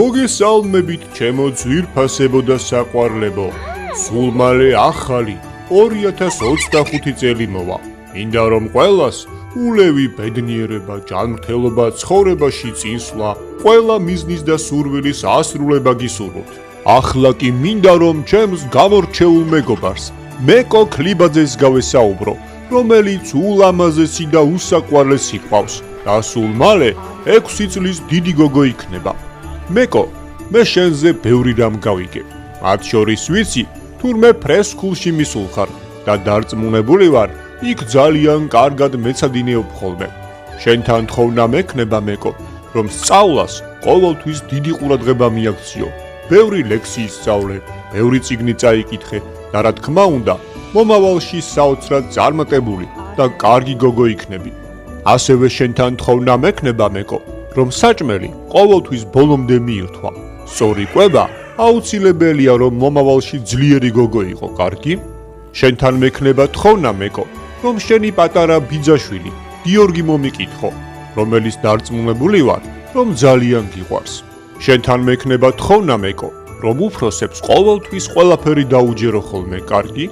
მოგესალმებით, ჩემო ძვირფასებო და საყვარლებო. სულ მალე ახალი 2025 წელი მოვა. მინდა რომ ყველას ულევი, ბედნიერება, ჯანმრთელობა, ცხოვრებაში წინსვლა, ყველა მიზნის და სურვილის ასრულება გისურვოთ. ახლა კი მინდა რომ ჩემს გამორჩეულ მეგობარს, მეკო ქლიბაძეს გავესაუბრო, რომელიც ულამაზესი და უსაყვარლესი ყავს და სულ მალე 6 წლის დიდი გოგო იქნება. მეკო, მე შენზე ბევრი რამ გავიგებ. მათ შორის ვიცი, თურმე ფრესკულში მისულ ხარ და დარწმუნებული ვარ, იქ ძალიან კარგად მეცადინეობ ხოლმე. შენთან თხოვნა მექნება მეკო, რომ სწავლას ყოველთვის დიდი ყურადღება მიაქციო. ბევრი ლექსიის სწავლე, ბევრი წიგნი წაიკითხე და რა თქმა უნდა, მომავალში საოცრად წარმატებული და კარგი გოგო იქნები. ასევე შენთან თხოვნა მექნება მეკო, რომ საჭმელი ყოველთვის ბოლომდე მიირთვა. სწორი კვება აუცილებელია, რომ მომავალში ძლიერი გოგო იყო, კარგი? შენთან მექნება თხოვნა მეკო, რომ შენი პატარა ბიძაშვილი, გიორგი მომიკითხო, რომელიც დარწმუნებული ვარ, რომ ძალიან გიყვარს. შენთან მექნება თხოვნა მეკო, რომ უფროსებს ყოველთვის ყველაფერი დაუჯერო ხოლმე, კარგი?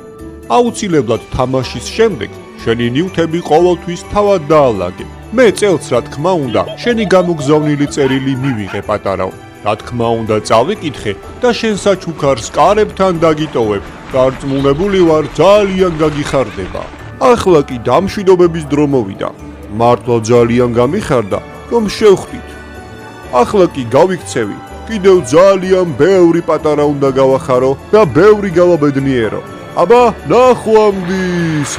აუცილებლად თამაშის შემდეგ შენი ნივთები ყოველთვის თავად დაალაგე. მე წელს რა თქმა უნდა, შენი გამოგზავნილი წერილი მივიღე პატარაო. რა თქმა უნდა წავიკითხე და შენ საჩუქარს კარებთან დაგიტოვებ. დარწმუნებული ვარ, ძალიან გაგიხარდება. ახლა კი დამშვიდობების დრო მოვიდა. მართლა ძალიან გამიხარდა, რომ შევხვდით. ახლა კი გავიქცევი. კიდევ ძალიან ბევრი პატარა უნდა გავახარო და ბევრი გავაბედნიერო. აბა, ნახვამდის!